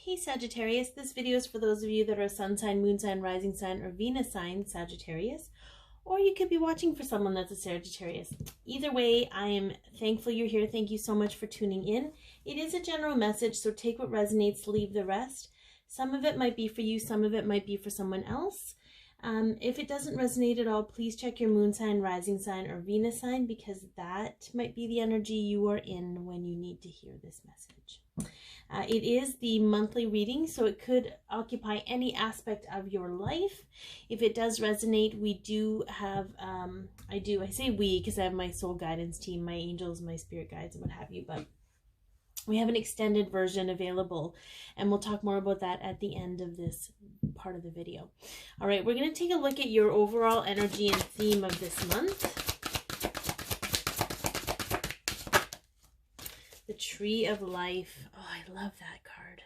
Hey Sagittarius, this video is for those of you that are sun sign, moon sign, rising sign, or Venus sign Sagittarius, or you could be watching for someone that's a Sagittarius. Either way, I am thankful you're here. Thank you so much for tuning in. It is a general message, so take what resonates, leave the rest. Some of it might be for you, some of it might be for someone else. If it doesn't resonate at all, please check your moon sign, rising sign, or Venus sign, because that might be the energy you are in when you need to hear this message. It is the monthly reading, so it could occupy any aspect of your life. If it does resonate, we do have, I say we because I have my soul guidance team, my angels, my spirit guides, and what have you, but we have an extended version available, and we'll talk more about that at the end of this part of the video. All right, we're going to take a look at your overall energy and theme of this month. The Tree of Life. Oh, I love that card.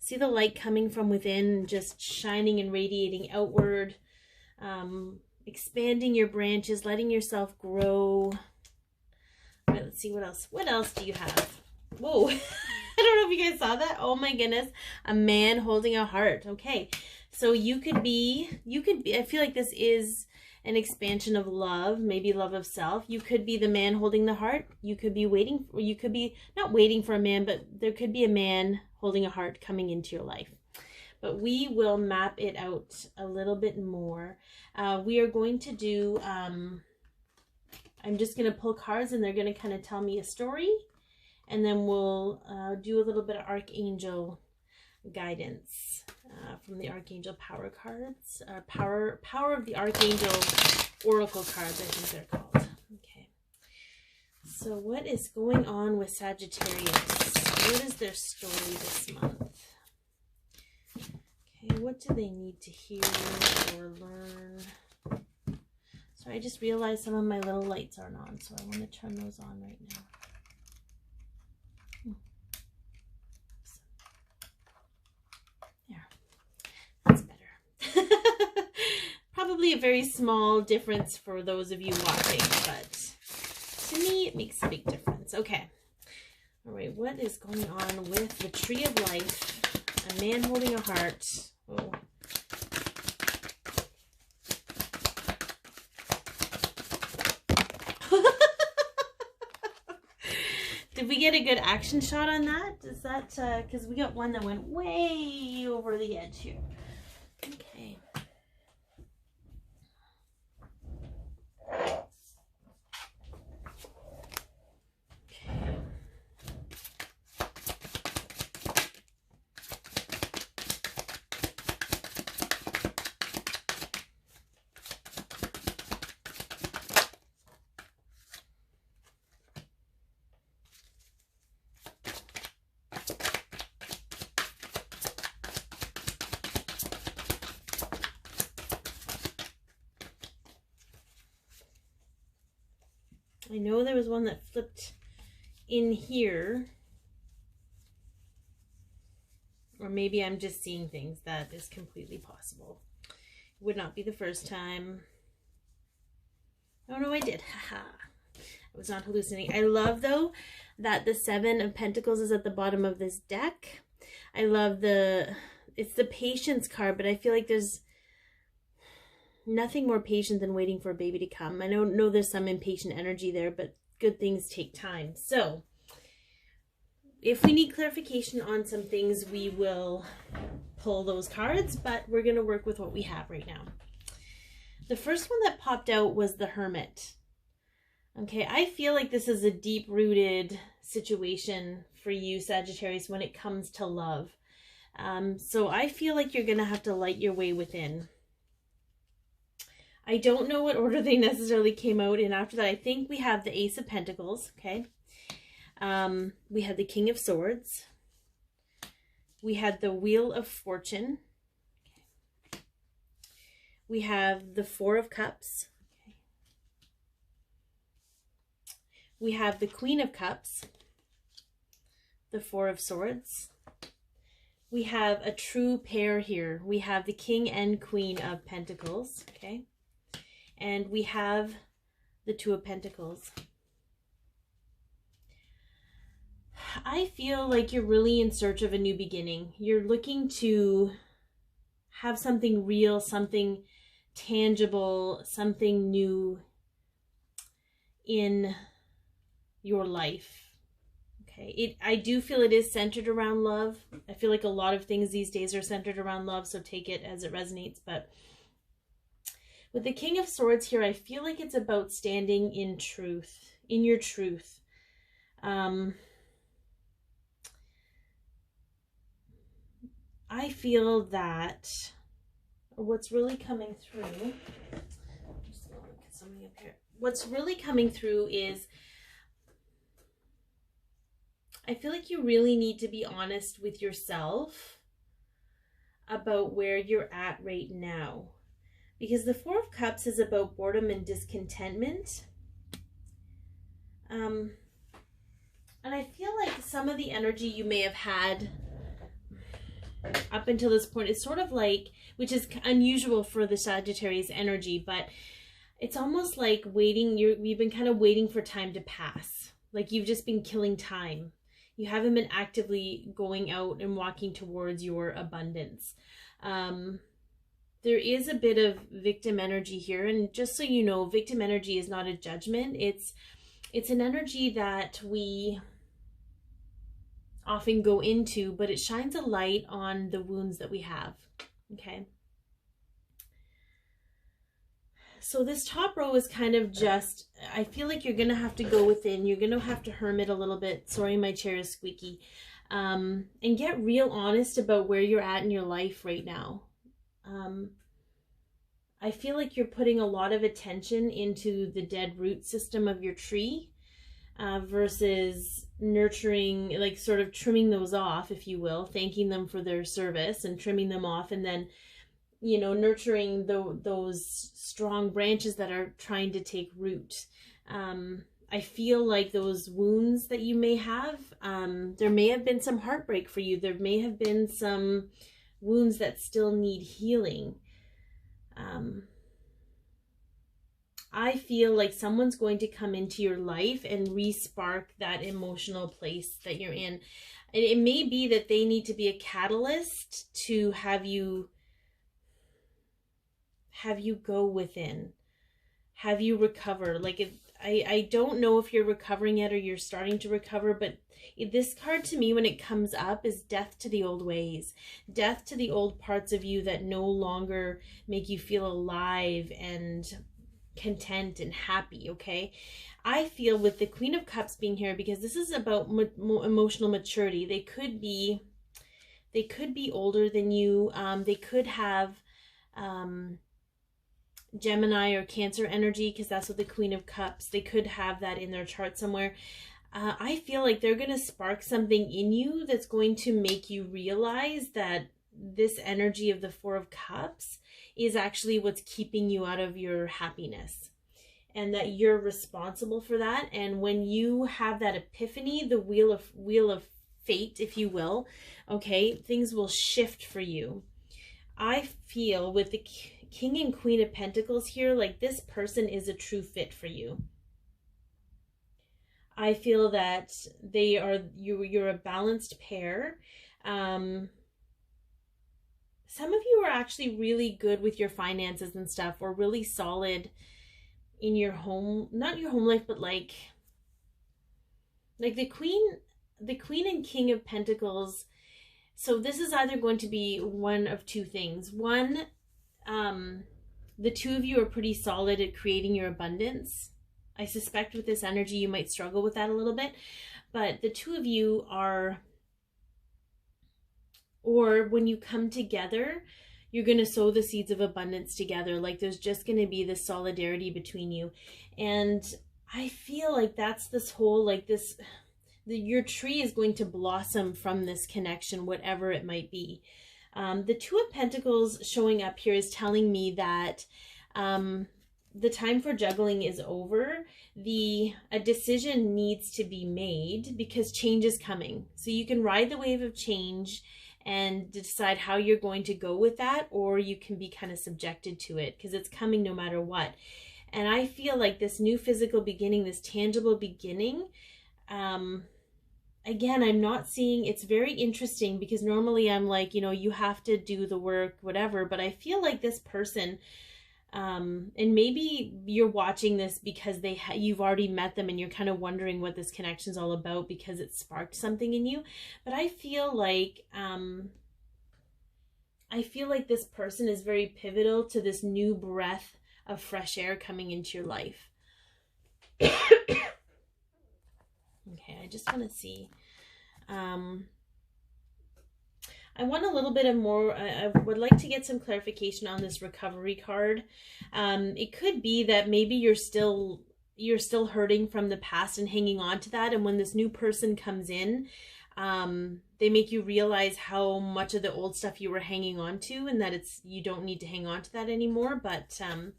See the light coming from within, just shining and radiating outward, expanding your branches, letting yourself grow. All right, let's see what else. What else do you have? Whoa, I don't know if you guys saw that. Oh my goodness, a man holding a heart. Okay, so you could be, I feel like this is an expansion of love, maybe love of self. You could be the man holding the heart. You could be waiting, or you could be not waiting for a man, but there could be a man holding a heart coming into your life. But we will map it out a little bit more. We are going to do, I'm just going to pull cards and they're going to kind of tell me a story. And then we'll do a little bit of Archangel guidance from the Archangel Power cards. Power of the Archangel Oracle cards, I think they're called. Okay. So what is going on with Sagittarius? What is their story this month? Okay, what do they need to hear or learn? So I just realized some of my little lights aren't on, so I want to turn those on right now. That's better. Probably a very small difference for those of you watching, but to me it makes a big difference. Okay. All right, what is going on with the Tree of Life? A man holding a heart. Oh. Did we get a good action shot on that? Is that, because we got one that went way over the edge here. Okay. I know there was one that flipped in here, or maybe I'm just seeing things. That is completely possible. It would not be the first time. Oh no, I did. Haha. I was not hallucinating. I love though that the Seven of Pentacles is at the bottom of this deck. I love it's the Patience card, but I feel like there's nothing more patient than waiting for a baby to come. I know there's some impatient energy there, but good things take time. So if we need clarification on some things, we will pull those cards, but we're going to work with what we have right now. The first one that popped out was the Hermit. Okay, I feel like this is a deep-rooted situation for you, Sagittarius, when it comes to love. So I feel like you're going to have to light your way within. I don't know what order they necessarily came out in after that. I think we have the Ace of Pentacles, okay? We had the King of Swords. We had the Wheel of Fortune. Okay. We have the Four of Cups. Okay. We have the Queen of Cups. The Four of Swords. We have a true pair here. We have the King and Queen of Pentacles, okay? And we have the Two of Pentacles. I feel like you're really in search of a new beginning. You're looking to have something real, something tangible, something new in your life. Okay, I do feel it is centered around love. I feel like a lot of things these days are centered around love, so take it as it resonates. But with the King of Swords here, I feel like it's about standing in truth, in your truth. I feel that what's really coming through, I'm just going to look at something up here. What's really coming through is, I feel like you really need to be honest with yourself about where you're at right now. Because the Four of Cups is about boredom and discontentment. And I feel like some of the energy you may have had up until this point is sort of like, which is unusual for the Sagittarius energy, but it's almost like waiting. You've been kind of waiting for time to pass. Like you've just been killing time. You haven't been actively going out and walking towards your abundance. There is a bit of victim energy here. And just so you know, victim energy is not a judgment. It's an energy that we often go into, but it shines a light on the wounds that we have. Okay. So this top row is kind of just, I feel like you're going to have to go within. You're going to have to hermit a little bit. Sorry, my chair is squeaky. And get real honest about where you're at in your life right now. I feel like you're putting a lot of attention into the dead root system of your tree versus nurturing, like sort of trimming those off, if you will, thanking them for their service and trimming them off, and then, you know, nurturing those strong branches that are trying to take root. I feel like those wounds that you may have, there may have been some heartbreak for you. There may have been some wounds that still need healing. I feel like someone's going to come into your life and re-spark that emotional place that you're in. And it may be that they need to be a catalyst to have you go within, have you recover. Like, I don't know if you're recovering yet or you're starting to recover, but this card to me, when it comes up, is death to the old ways, death to the old parts of you that no longer make you feel alive and content and happy. Okay, I feel with the Queen of Cups being here, because this is about emotional maturity. They could be older than you. They could have Gemini or Cancer energy, because that's what the Queen of Cups, they could have that in their chart somewhere. I feel like they're going to spark something in you that's going to make you realize that this energy of the Four of Cups is actually what's keeping you out of your happiness, and that you're responsible for that. And when you have that epiphany, the wheel of fate, if you will, okay, things will shift for you. I feel with the King and Queen of Pentacles here, like this person is a true fit for you. I feel that you're a balanced pair. Some of you are actually really good with your finances and stuff, or really solid in your home, not your home life, but like the Queen and King of Pentacles. So this is either going to be one of two things. One, the two of you are pretty solid at creating your abundance. I suspect with this energy you might struggle with that a little bit, but the two of you are, or when you come together, you're going to sow the seeds of abundance together. Like there's just going to be this solidarity between you. And I feel like that's this whole, like this, your tree is going to blossom from this connection, whatever it might be. The Two of Pentacles showing up here is telling me that the time for juggling is over. A decision needs to be made because change is coming. So you can ride the wave of change and decide how you're going to go with that, or you can be kind of subjected to it because it's coming no matter what. And I feel like this new physical beginning, this tangible beginning, I again, I'm not seeing, it's very interesting because normally I'm like, you know, you have to do the work, whatever, but I feel like this person, and maybe you're watching this because you've already met them and you're kind of wondering what this connection is all about because it sparked something in you. But I feel like this person is very pivotal to this new breath of fresh air coming into your life. Okay, I just want to see. I want a little bit of more, I would like to get some clarification on this recovery card. It could be that maybe you're still hurting from the past and hanging on to that. And when this new person comes in, they make you realize how much of the old stuff you were hanging on to and that you don't need to hang on to that anymore. But, okay,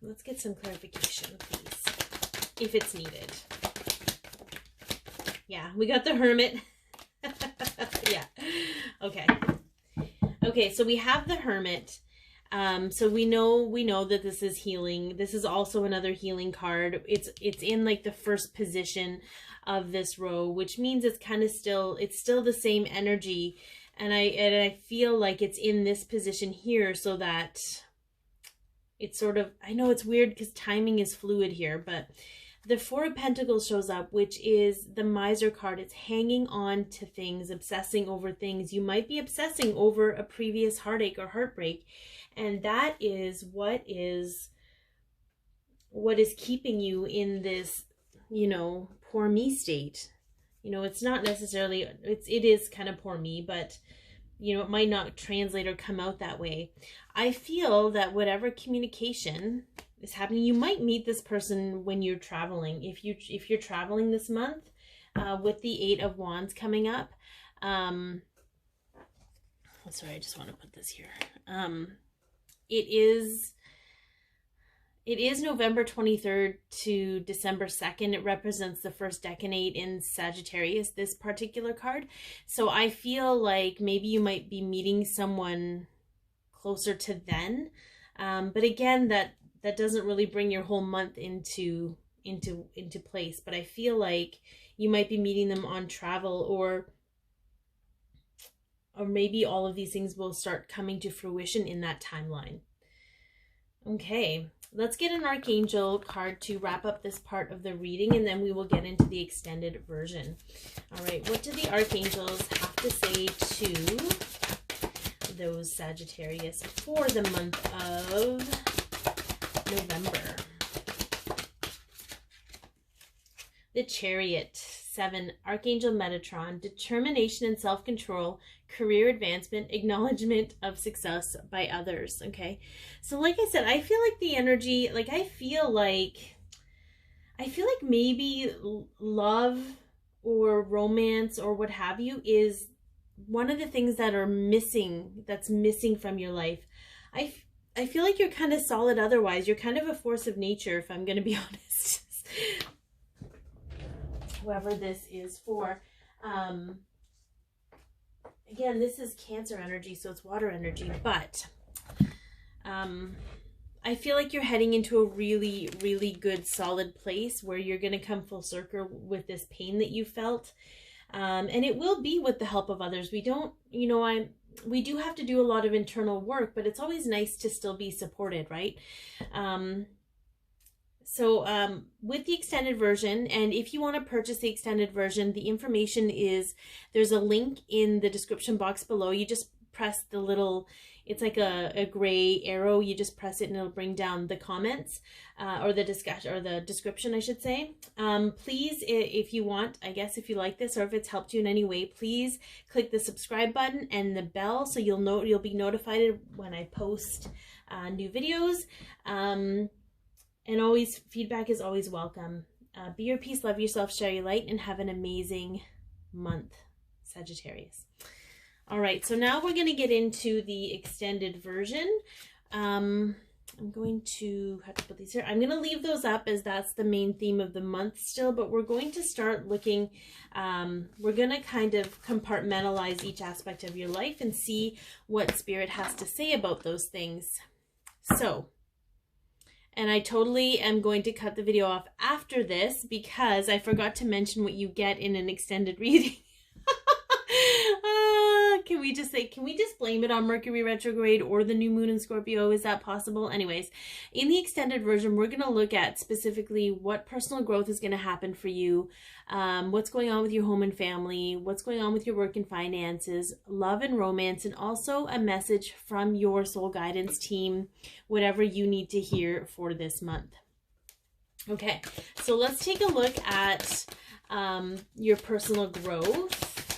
let's get some clarification, please, if it's needed. Yeah, we got the Hermit. Yeah. Okay. Okay, so we have the Hermit. So we know that this is healing. This is also another healing card. It's in like the first position of this row, which means it's kind of still the same energy. And I feel like it's in this position here so that it's sort of, I know it's weird because timing is fluid here, but the Four of Pentacles shows up, which is the Miser card. It's hanging on to things, obsessing over things. You might be obsessing over a previous heartache or heartbreak. And that is what is keeping you in this, you know, poor me state. You know, it's not necessarily, it is kind of poor me, but, you know, it might not translate or come out that way. I feel that whatever communication is happening, you might meet this person when you're traveling. If you're traveling this month, with the Eight of Wands coming up, sorry, I just want to put this here. It is November 23rd to December 2nd. It represents the first decade in Sagittarius, this particular card. So I feel like maybe you might be meeting someone closer to then. But again, that doesn't really bring your whole month into place. But I feel like you might be meeting them on travel, or maybe all of these things will start coming to fruition in that timeline. Okay, let's get an Archangel card to wrap up this part of the reading, and then we will get into the extended version. All right, what do the Archangels have to say to those Sagittarius for the month of November? The Chariot, 7, Archangel Metatron, determination and self-control, career advancement, acknowledgement of success by others. Okay, so like I said, I feel like the energy, like I feel like maybe love or romance or what have you is one of the things that are missing, that's missing from your life. I feel like you're kind of solid otherwise. You're kind of a force of nature, if I'm going to be honest. Whoever this is for. Again, this is Cancer energy, so it's water energy, but I feel like you're heading into a really, really good, solid place where you're going to come full circle with this pain that you felt. And it will be with the help of others. We don't, you know, we do have to do a lot of internal work, but it's always nice to still be supported, right? So with the extended version, and if you want to purchase the extended version, the information is, there's a link in the description box below. You just press the little, it's like a gray arrow. You just press it and it'll bring down the comments or the discussion, or the description, I should say. Please, if you want, I guess if you like this or if it's helped you in any way, please click the subscribe button and the bell so you'll be notified when I post new videos. And always, feedback is always welcome. Be your peace, love yourself, share your light, and have an amazing month, Sagittarius. All right, so now we're going to get into the extended version. I'm going to have to put these here. I'm going to leave those up as that's the main theme of the month still, but we're going to start looking, we're going to kind of compartmentalize each aspect of your life and see what Spirit has to say about those things. So, And I totally am going to cut the video off after this because I forgot to mention what you get in an extended reading. Can we just blame it on Mercury retrograde or the new moon in Scorpio? Is that possible? Anyways, in the extended version, we're going to look at specifically what personal growth is going to happen for you, what's going on with your home and family, what's going on with your work and finances, love and romance, and also a message from your soul guidance team, whatever you need to hear for this month. Okay, so let's take a look at your personal growth.